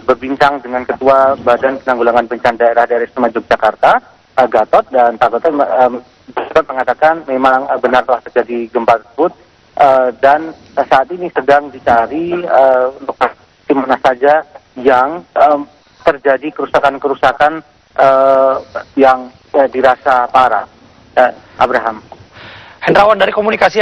berbincang dengan Ketua Badan Penanggulangan Bencana Daerah Istimewa Yogyakarta, Gatot, dan Pak Gatot mengatakan memang benar telah terjadi gempa tersebut, dan saat ini sedang dicari lokasi di mana saja yang terjadi kerusakan-kerusakan yang dirasa parah. Abraham. Hendrawan, dari komunikasi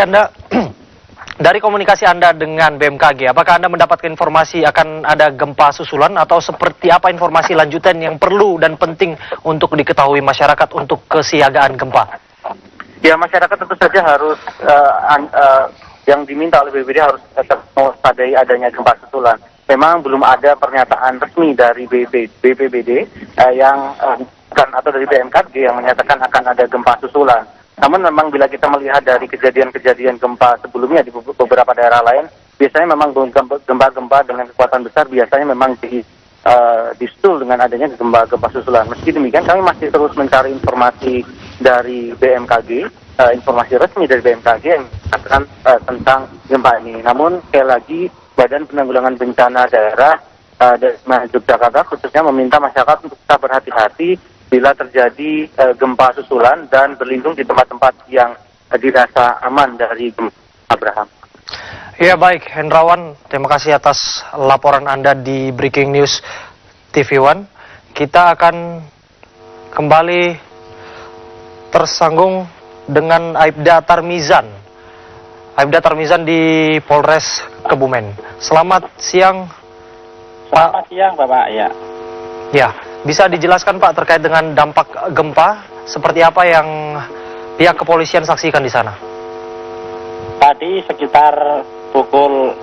Anda dengan BMKG, apakah Anda mendapatkan informasi akan ada gempa susulan atau seperti apa informasi lanjutan yang perlu dan penting untuk diketahui masyarakat untuk kesiagaan gempa? Ya, masyarakat tentu saja harus yang diminta oleh BPBD harus mewaspadai adanya gempa susulan. Memang belum ada pernyataan resmi dari BPBD atau dari BMKG yang menyatakan akan ada gempa susulan. Namun memang bila kita melihat dari kejadian-kejadian gempa sebelumnya di beberapa daerah lain, biasanya memang gempa-gempa dengan kekuatan besar biasanya memang disul dengan adanya gempa-gempa susulan. Meski demikian, kami masih terus mencari informasi dari BMKG, informasi resmi dari BMKG yang mengatakan tentang gempa ini. Namun sekali lagi, Badan Penanggulangan Bencana Daerah Yogyakarta khususnya meminta masyarakat untuk tetap berhati-hati bila terjadi gempa susulan dan berlindung di tempat-tempat yang dirasa aman dari gempa. Abraham. Ya, baik, Hendrawan, terima kasih atas laporan Anda di Breaking News TV One. Kita akan kembali tersambung dengan Aibda Tarmizan. Aibda Tarmizan di Polres Kebumen. Selamat siang, Pak. Selamat siang, Bapak. Ya, bisa dijelaskan Pak terkait dengan dampak gempa, seperti apa yang pihak kepolisian saksikan di sana? Tadi sekitar pukul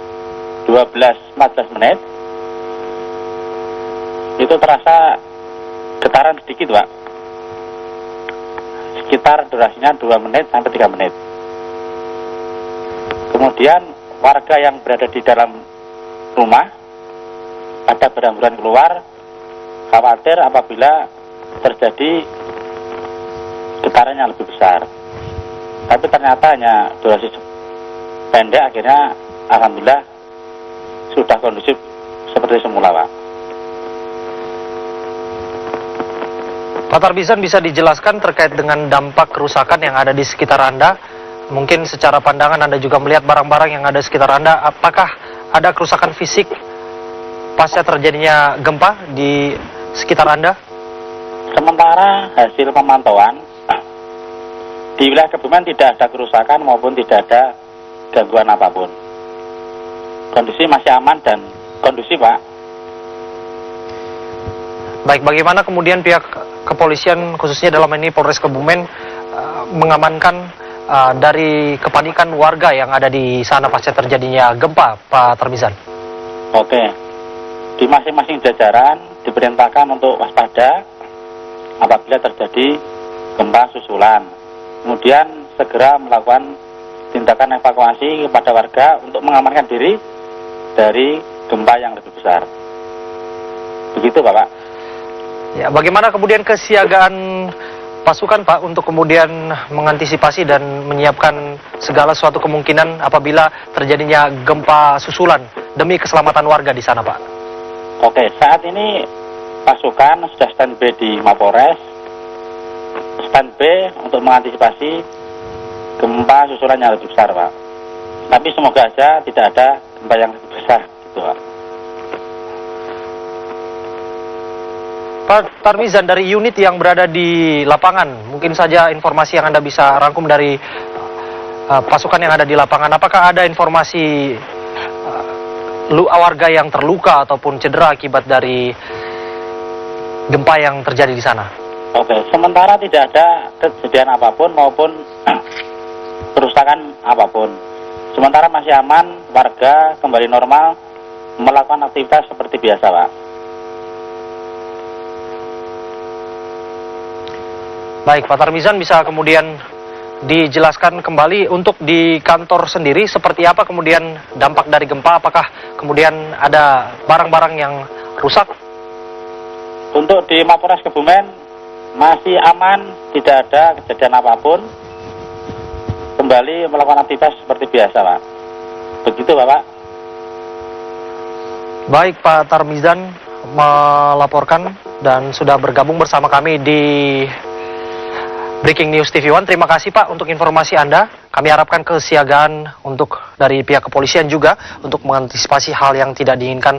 12.14 menit, itu terasa getaran sedikit, Pak. Sekitar durasinya 2 menit sampai 3 menit. Kemudian warga yang berada di dalam rumah pada berhamburan keluar, khawatir apabila terjadi getaran yang lebih besar. Tapi ternyata hanya durasi pendek, akhirnya alhamdulillah sudah kondusif seperti semula, Pak. Pak Tarmizan, bisa dijelaskan terkait dengan dampak kerusakan yang ada di sekitar Anda? Mungkin secara pandangan Anda juga melihat barang-barang yang ada di sekitar Anda. Apakah ada kerusakan fisik pasca terjadinya gempa di sekitar Anda? Sementara hasil pemantauan di wilayah Kebumen tidak ada kerusakan maupun tidak ada gangguan apapun. Kondisi masih aman dan kondusif, Pak. Baik, bagaimana kemudian pihak kepolisian khususnya dalam ini Polres Kebumen mengamankan dari kepanikan warga yang ada di sana pasca terjadinya gempa, Pak Tarmizan? Oke, di masing-masing jajaran diperintahkan untuk waspada apabila terjadi gempa susulan. Kemudian segera melakukan tindakan evakuasi kepada warga untuk mengamankan diri dari gempa yang lebih besar. Begitu, Bapak. Ya, bagaimana kemudian kesiagaan pasukan, Pak, untuk kemudian mengantisipasi dan menyiapkan segala suatu kemungkinan apabila terjadinya gempa susulan demi keselamatan warga di sana, Pak? Oke, saat ini pasukan sudah standby di Mapolres, standby untuk mengantisipasi gempa susulan yang lebih besar, Pak. Tapi semoga aja tidak ada gempa yang lebih besar, gitu, Pak. Pak Tarmizan, dari unit yang berada di lapangan, mungkin saja informasi yang Anda bisa rangkum dari pasukan yang ada di lapangan, apakah ada informasi warga yang terluka ataupun cedera akibat dari gempa yang terjadi di sana? Oke, sementara tidak ada kejadian apapun maupun kerusakan apapun. Sementara masih aman, warga kembali normal melakukan aktivitas seperti biasa, Pak. Baik, Pak Tarmizan, bisa kemudian dijelaskan kembali untuk di kantor sendiri seperti apa kemudian dampak dari gempa? Apakah kemudian ada barang-barang yang rusak? Untuk di Mapolres Kebumen masih aman, tidak ada kejadian apapun. Kembali melakukan aktivitas seperti biasa, Pak. Begitu, Bapak. Baik, Pak Tarmizan melaporkan dan sudah bergabung bersama kami di Breaking News TV One. Terima kasih Pak untuk informasi Anda. Kami harapkan kesiagaan untuk dari pihak kepolisian juga untuk mengantisipasi hal yang tidak diinginkan